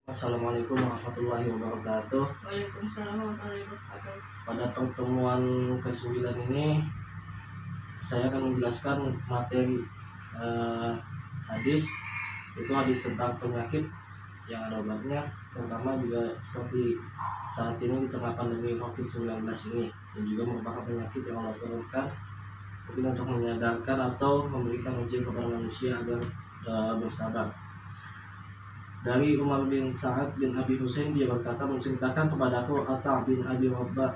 Assalamualaikum warahmatullahi wabarakatuh. Waalaikumsalam warahmatullahi wabarakatuh. Pada pertemuan ke-9 ini saya akan menjelaskan materi hadis. Itu hadis tentang penyakit yang ada obatnya, terutama juga seperti saat ini di tengah pandemi COVID-19 ini, yang juga merupakan penyakit yang Allah turunkan mungkin untuk menyadarkan atau memberikan ujian kepada manusia agar bersabar. Dari Umar bin Sa'ad bin Abi Husain, dia berkata, menceritakan kepadaku Ata' bin Abi Rabbah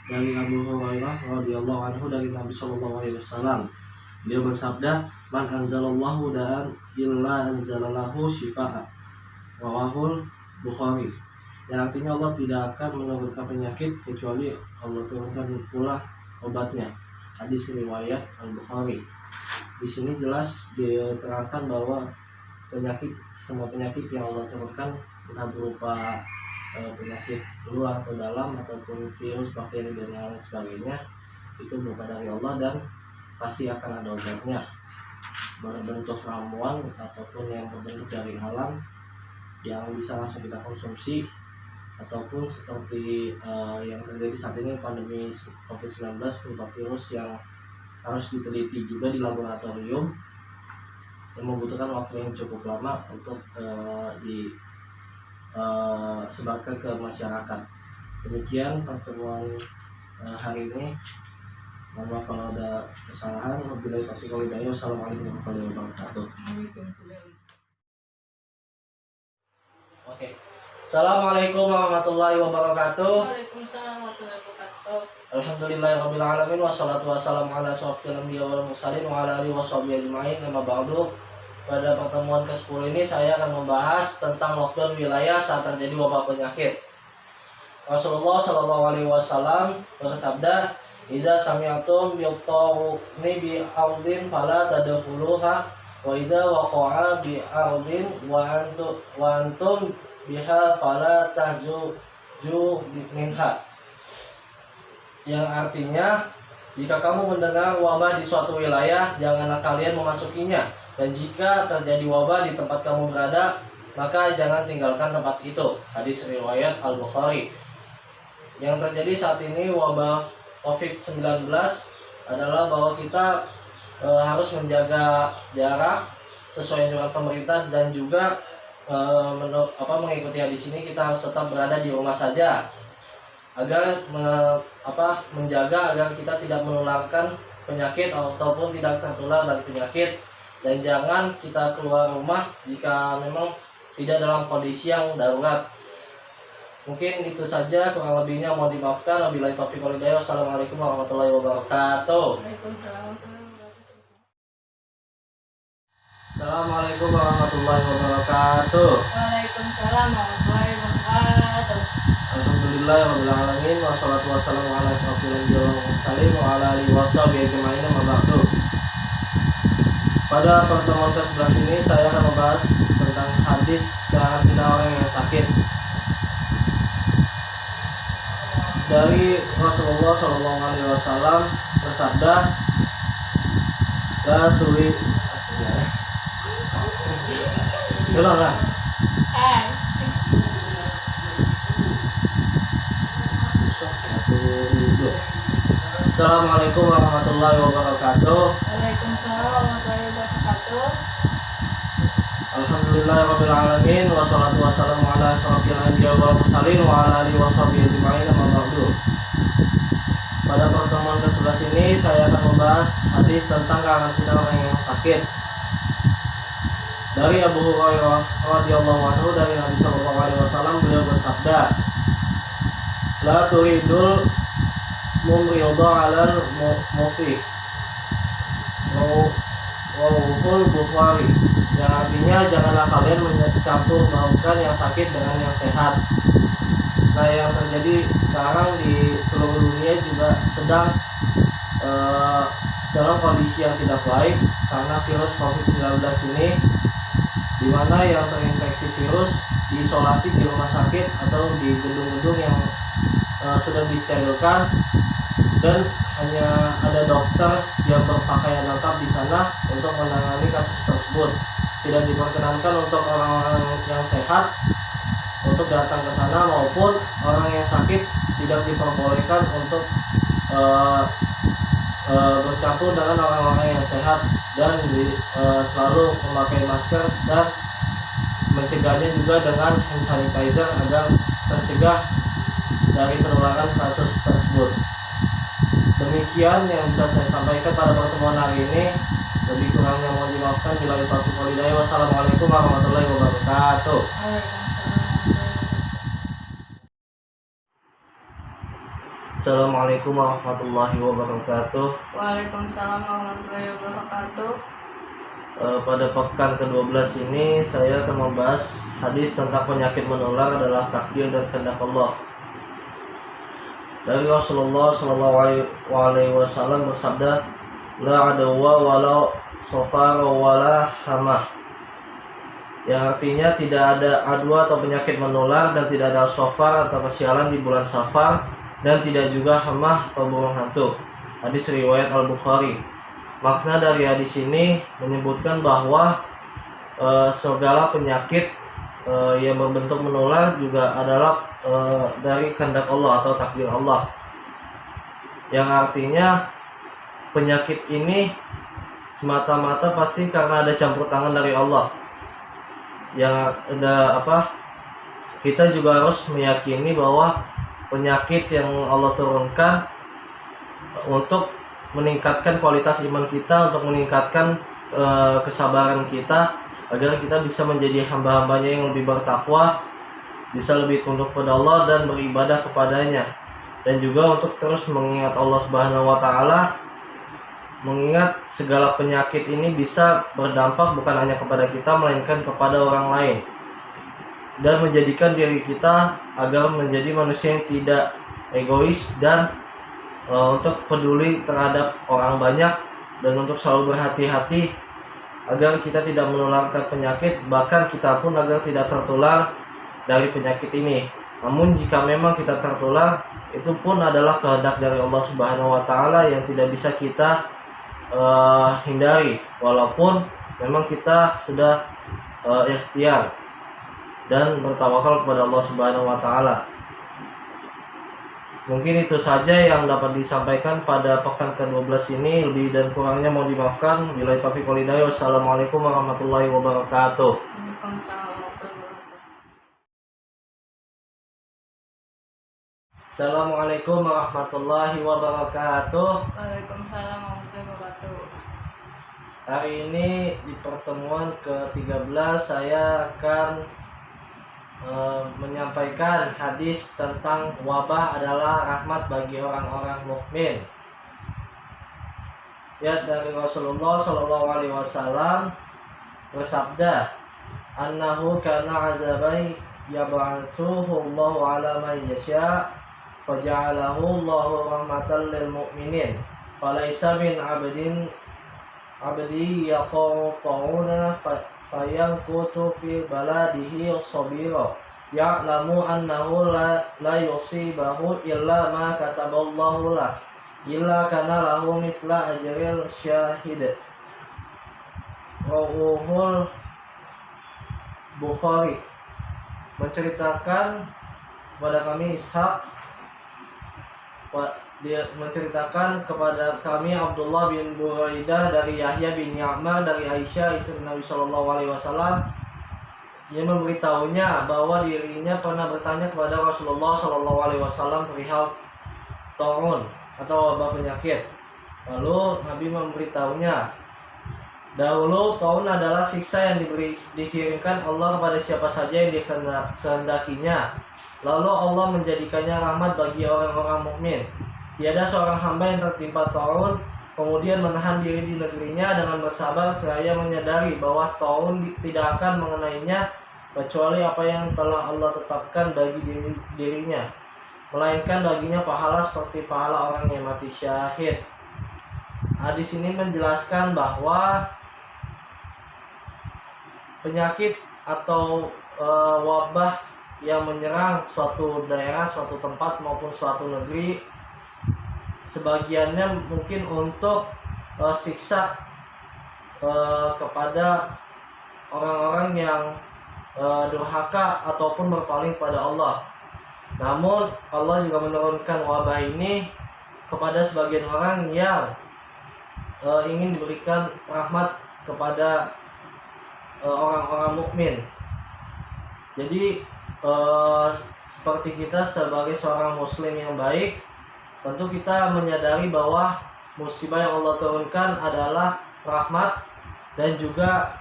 dari Abu Hurairah radhiyallahu anhu dari Nabi sallallahu alaihi wasallam. Dia bersabda, "Man anzalallahu da'an illa anzalalahu shifaa." Rawahul Bukhari. Yang artinya Allah tidak akan menurunkan penyakit kecuali Allah turunkan pula obatnya. Hadis riwayat Al-Bukhari. Di sini jelas diterangkan bahwa semua penyakit yang Allah turunkan, entah berupa penyakit luar atau dalam ataupun virus, bakteri dan yang lain sebagainya, itu berupa dari Allah dan pasti akan ada obatnya, berbentuk ramuan ataupun yang berbentuk dari alam yang bisa langsung kita konsumsi, ataupun seperti yang terjadi saat ini, pandemi COVID-19 berupa virus yang harus diteliti juga di laboratorium, yang membutuhkan waktu yang cukup lama untuk disebarkan ke masyarakat. Demikian pertemuan hari ini. Mohon maaf kalau ada kesalahan. Wabillahi taufiq wal hidayah. Wassalamualaikum warahmatullahi wabarakatuh. Oke. Assalamualaikum warahmatullahi wabarakatuh. Waalaikumsalam warahmatullahi wabarakatuh. Alhamdulillahirabbil alamin, wassalatu wassalamu ala asyrofil anbiya wal mursalin wa ala alihi washabihi ajmain. Amma ba'du. Pada pertemuan ke-10 ini saya akan membahas tentang lockdown wilayah saat terjadi wabah penyakit. Rasulullah Shallallahu alaihi wasallam bersabda, "Idza sami'tum bi'tawni bi ardin fala tadkhuluha wa idza waqa'a bi ardin wa antum biha fala tahzuju minha." Yang artinya, jika kamu mendengar wabah di suatu wilayah, janganlah kalian memasukinya, dan jika terjadi wabah di tempat kamu berada, maka jangan tinggalkan tempat itu. Hadis riwayat Al-Bukhari. Yang terjadi saat ini wabah COVID-19 adalah bahwa kita harus menjaga jarak sesuai dengan pemerintah, dan juga mengikuti hadis ini kita harus tetap berada di rumah saja agar menjaga agar kita tidak menularkan penyakit ataupun tidak tertular dari penyakit, dan jangan kita keluar rumah jika memang tidak dalam kondisi yang darurat. Mungkin itu saja, kurang lebihnya mohon dimaafkan. Wabillahi taufiq wal hidayah. Wassalamualaikum warahmatullahi wabarakatuh. Waalaikumsalam warahmatullahi wabarakatuh. Assalamualaikum warahmatullahi wabarakatuh. Waalaikumsalam warahmatullahi wabarakatuh. Alhamdulillahirabbil alamin, wassalatu wassalamu ala asyrofil anbiya wal mursalin wa ala alihi washabihi ajmain. Amma ba'du. Pada pertemuan ke-11 ini saya akan membahas tentang hadis karantina orang yang sakit. Dari Rasulullah Shallallahu alaihi wasallam bersabda, "La tuwi." Ulang lah. Assalamualaikum warahmatullahi wabarakatuh. Waalaikumsalam warahmatullahi wabarakatuh. Alhamdulillahirabbil alamin, wassalatu wassalamu ala asyrofil anbiya wal mursalin wa ala alihi washabihi ajmain. Amma ba'du. Pada pertemuan ke-11 ini saya akan membahas hadis tentang karantina orang yang sakit. Dari Abu Hurairah radhiyallahu anhu dari Nabi sallallahu alaihi wasallam, beliau bersabda, "La turidul mumriyadha 'alal mufi." Rawahul Bukhari. Yang artinya, janganlah kalian mencampur baurkan yang sakit dengan yang sehat. Nah, yang terjadi sekarang di seluruh dunia juga sedang dalam kondisi yang tidak baik karena virus COVID-19 ini, di mana yang terinfeksi virus diisolasi di rumah sakit atau di gedung-gedung yang sudah disterilkan, dan hanya ada dokter yang berpakaian lengkap di sana untuk menangani kasus tersebut. Tidak diperkenankan untuk orang-orang yang sehat datang ke sana, maupun orang yang sakit tidak diperbolehkan untuk bercampur dengan orang-orang yang sehat, dan selalu memakai masker dan mencegahnya juga dengan hand sanitizer agar tercegah dari penularan kasus tersebut. Demikian yang bisa saya sampaikan pada pertemuan hari ini. Lebih kurangnya mohon dimaafkan. Billahi taufiq wal hidayah. Wassalamualaikum warahmatullahi wabarakatuh. Assalamualaikum warahmatullahi wabarakatuh. Waalaikumsalam warahmatullahi wabarakatuh. Pada pekan ke-12 ini saya akan membahas hadis tentang penyakit menular adalah takdir dan kehendak Allah. Dari Rasulullah SAW bersabda, la aduwa walau sofar wala hamah, yang artinya tidak ada adwa atau penyakit menular, dan tidak ada sofar atau kesialan di bulan Safar, dan tidak juga hamah atau burung hantu. Hadis riwayat Al-Bukhari. Makna dari hadis ini menyebutkan bahwa segala penyakit yang berbentuk menular juga adalah dari kehendak Allah atau takdir Allah, yang artinya penyakit ini semata-mata pasti karena ada campur tangan dari Allah. Yang ada kita juga harus meyakini bahwa penyakit yang Allah turunkan untuk meningkatkan kualitas iman kita, untuk meningkatkan kesabaran kita, agar kita bisa menjadi hamba-hambanya yang lebih bertakwa, bisa lebih tunduk pada Allah dan beribadah kepadanya, dan juga untuk terus mengingat Allah Subhanahu wa Ta'ala, mengingat segala penyakit ini bisa berdampak bukan hanya kepada kita melainkan kepada orang lain, dan menjadikan diri kita agar menjadi manusia yang tidak egois dan untuk peduli terhadap orang banyak, dan untuk selalu berhati-hati agar kita tidak menularkan penyakit, bahkan kita pun agar tidak tertular dari penyakit ini. Namun jika memang kita tertular, itu pun adalah kehendak dari Allah Subhanahu wa Ta'ala yang tidak bisa kita hindari, walaupun memang kita sudah ikhtiar dan bertawakal kepada Allah Subhanahu wa Ta'ala. Mungkin itu saja yang dapat disampaikan pada pekan ke-12 ini. Lebih dan kurangnya mohon dimaafkan. Billahi taufiq wal hidayah. Wassalamualaikum warahmatullahi wabarakatuh. Waalaikumsalam warahmatullahi wabarakatuh. Assalamualaikum warahmatullahi wabarakatuh. Waalaikumsalam warahmatullahi wabarakatuh. Hari ini di pertemuan ke-13 saya akan menyampaikan hadis tentang wabah adalah rahmat bagi orang-orang mukmin. Ya, dari Rasulullah SAW bersabda, annahu kana azabai yab'atsuhu Allahu ala man yasha faja'alahu Allahu rahmatan lil mu'minin falaysa min abdi yaqta'una fayankusu fi baladihi sabira ya'lamu annahu la yusibahu illa ma kataballahu lah illa kana lahu misla ajril syahid. Rawahul Bukhari. Menceritakan kepada kami Ishaq, dia menceritakan kepada kami Abdullah bin Buraidah dari Yahya bin Ya'mar dari Aisyah istri Nabi SAW. Ia memberitahunya bahwa dirinya pernah bertanya kepada Rasulullah SAW perihal ta'un atau wabah penyakit. Lalu Nabi memberitahunya, dahulu ta'un adalah siksa yang dikirimkan Allah kepada siapa saja yang dikehendakinya. Lalu Allah menjadikannya rahmat bagi orang-orang mukmin. Tiada seorang hamba yang tertimpa ta'un kemudian menahan diri di negerinya dengan bersabar seraya menyadari bahwa ta'un tidak akan mengenainya kecuali apa yang telah Allah tetapkan bagi dirinya, melainkan baginya pahala seperti pahala orang yang mati syahid. Hadis ini menjelaskan bahwa penyakit atau wabah yang menyerang suatu daerah, suatu tempat maupun suatu negeri, sebagiannya mungkin untuk siksa kepada orang-orang yang durhaka ataupun berpaling pada Allah. Namun Allah juga menurunkan wabah ini kepada sebagian orang yang ingin diberikan rahmat kepada orang-orang mukmin. Jadi seperti kita sebagai seorang muslim yang baik, tentu kita menyadari bahwa musibah yang Allah turunkan adalah rahmat dan juga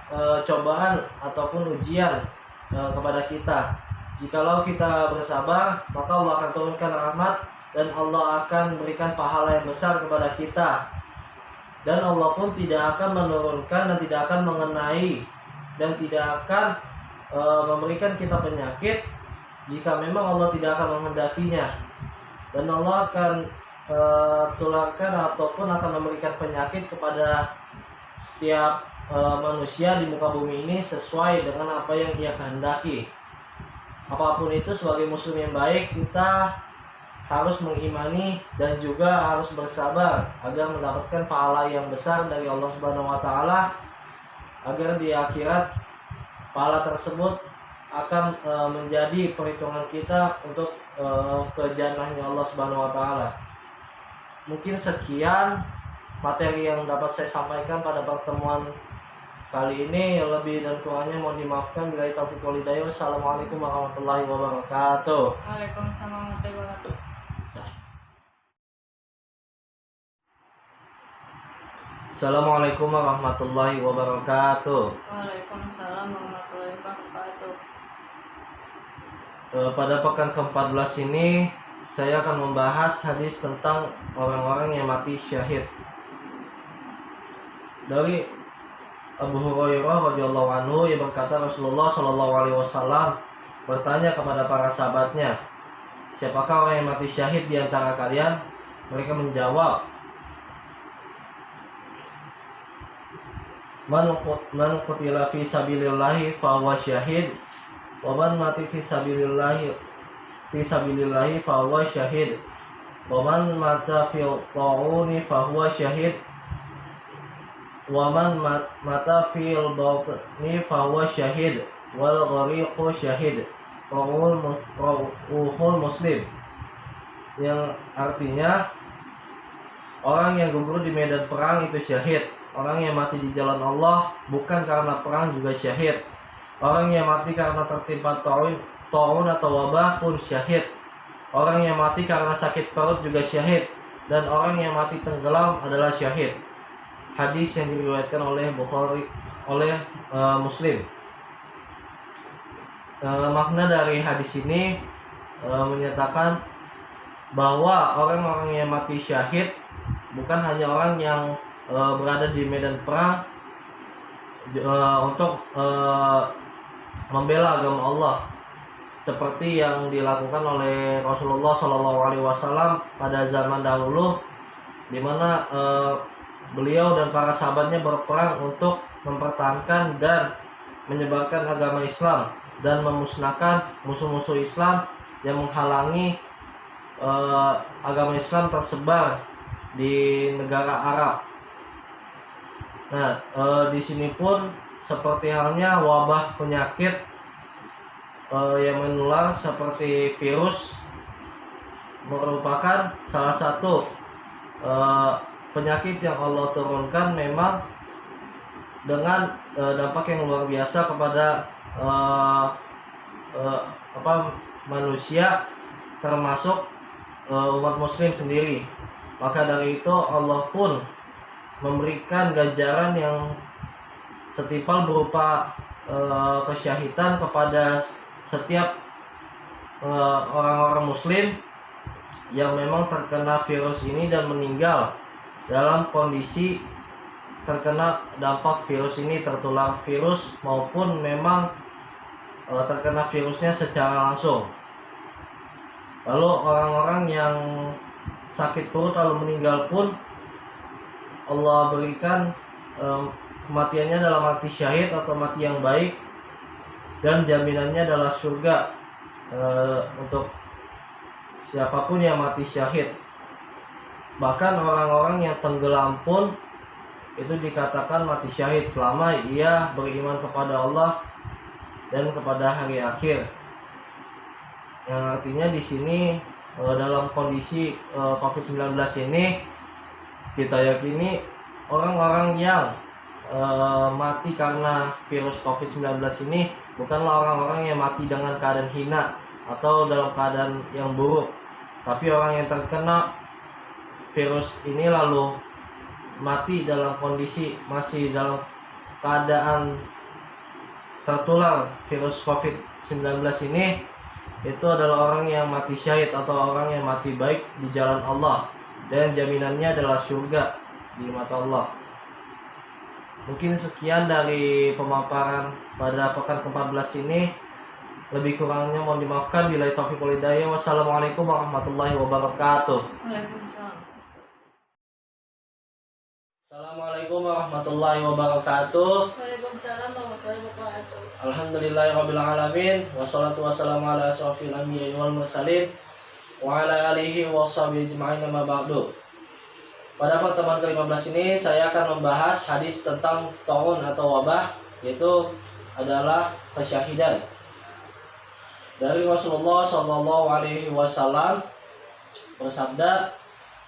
cobaan ataupun ujian kepada kita. Jikalau kita bersabar, maka Allah akan turunkan rahmat dan Allah akan berikan pahala yang besar kepada kita. Dan Allah pun tidak akan menurunkan dan tidak akan mengenai dan tidak akan memberikan kita penyakit jika memang Allah tidak akan menghendakinya. Dan Allah akan tularkan ataupun akan memberikan penyakit kepada setiap manusia di muka bumi ini sesuai dengan apa yang Ia kehendaki. Apapun itu, sebagai muslim yang baik, kita harus mengimani dan juga harus bersabar agar mendapatkan pahala yang besar dari Allah Subhanahu wa taala, agar di akhirat pahala tersebut akan menjadi perhitungan kita untuk ke jannahnya Allah Subhanahu wa taala. Mungkin sekian materi yang dapat saya sampaikan pada pertemuan kali ini. Yang lebih dan kurangnya mohon dimaafkan. Billahi taufiq wal hidayah. Wassalamualaikum warahmatullahi wabarakatuh. Waalaikumsalam warahmatullahi wabarakatuh. Assalamualaikum warahmatullahi wabarakatuh. Waalaikumsalam warahmatullahi wabarakatuh. Pada pekan ke-14 ini saya akan membahas hadis tentang orang-orang yang mati syahid. Dari Abu Hurairah radhiyallahu anhu, yang berkata, Rasulullah shallallahu alaihi wasallam bertanya kepada para sahabatnya, siapakah orang yang mati syahid di antara kalian? Mereka menjawab, Man qutila fi sabilillahi fahuwa syahid, wa man mati fi sabilillahi fahuwa syahid, wa man mata fi ta'uni fahuwa syahid, wa man mata fil batni fahuwa syahid, wal ghariqu syahid. Rawahul Muslim. Yang artinya, orang yang gugur di medan perang itu syahid. Orang yang mati di jalan Allah bukan karena perang juga syahid. Orang yang mati karena tertimpa taun atau wabah pun syahid. Orang yang mati karena sakit perut juga syahid. Dan orang yang mati tenggelam adalah syahid. Hadis yang diriwayatkan oleh Bukhari, oleh Muslim. Makna dari hadis ini menyatakan bahwa orang-orang yang mati syahid bukan hanya orang yang berada di medan perang untuk membela agama Allah, seperti yang dilakukan oleh Rasulullah SAW pada zaman dahulu, di mana beliau dan para sahabatnya berperang untuk mempertahankan dan menyebarkan agama Islam dan memusnahkan musuh-musuh Islam yang menghalangi agama Islam tersebar di negara Arab. Nah, di sini pun seperti halnya wabah penyakit yang menular seperti virus merupakan salah satu penyakit yang Allah turunkan memang dengan dampak yang luar biasa kepada manusia, termasuk umat muslim sendiri. Maka dari itu Allah pun memberikan ganjaran yang setimpal berupa kesyahidan kepada setiap orang-orang muslim yang memang terkena virus ini dan meninggal dalam kondisi terkena dampak virus ini, tertular virus maupun memang terkena virusnya secara langsung. Lalu orang-orang yang sakit perut lalu meninggal pun Allah berikan kematiannya dalam mati syahid atau mati yang baik, dan jaminannya adalah surga untuk siapapun yang mati syahid. Bahkan orang-orang yang tenggelam pun itu dikatakan mati syahid selama ia beriman kepada Allah dan kepada hari akhir. Yang artinya di sini dalam kondisi COVID-19 ini kita yakini orang-orang yang mati karena virus COVID-19 ini bukanlah orang-orang yang mati dengan keadaan hina atau dalam keadaan yang buruk, tapi orang yang terkena virus ini lalu mati dalam kondisi masih dalam keadaan tertular virus COVID-19 ini, itu adalah orang yang mati syahid atau orang yang mati baik di jalan Allah, dan jaminannya adalah surga di mata Allah. Mungkin sekian dari pemaparan pada pekan ke-14 ini. Lebih kurangnya mohon dimaafkan. Billahi taufiq wal hidayah. Wassalamualaikum warahmatullahi wabarakatuh. Waalaikumsalam. Assalamualaikum warahmatullahi wabarakatuh. Waalaikumsalam warahmatullahi wabarakatuh. Alhamdulillahirabbil alamin, wassalatu wassalamu ala asrofil anbiya'i wal mursalin wa ala alihi wa sahbihi ajma'in, amma ba'du. Pada pertemuan ke-15 ini saya akan membahas hadis tentang taun atau wabah, yaitu adalah kesyahidan. Dari Rasulullah Shallallahu Alaihi Wasallam bersabda,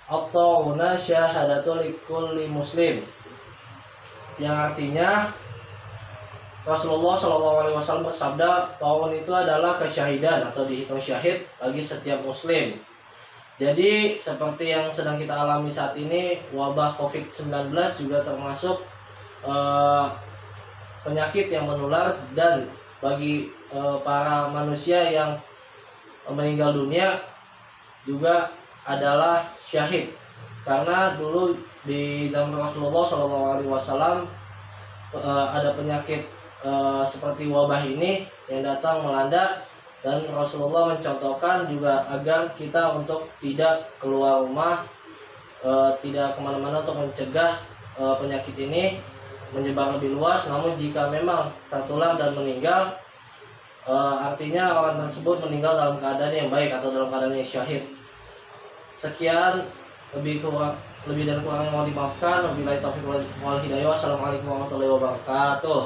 "At-tauna syahadatu likulli muslim." Yang artinya Rasulullah Shallallahu Alaihi Wasallam bersabda, taun itu adalah kesyahidan atau dihitung syahid bagi setiap muslim. Jadi seperti yang sedang kita alami saat ini, wabah COVID-19 juga termasuk penyakit yang menular, dan bagi para manusia yang meninggal dunia juga adalah syahid. Karena dulu di zaman Rasulullah SAW ada penyakit seperti wabah ini yang datang melanda, dan Rasulullah mencontohkan juga agar kita untuk tidak keluar rumah, tidak kemana-mana untuk mencegah penyakit ini menyebar lebih luas. Namun jika memang tertular dan meninggal, artinya orang tersebut meninggal dalam keadaan yang baik atau dalam keadaan yang syahid. Sekian, lebih dan kurangnya mohon dimaafkan. Wabillahi taufiq wal hidayah. Wassalamualaikum warahmatullahi wabarakatuh.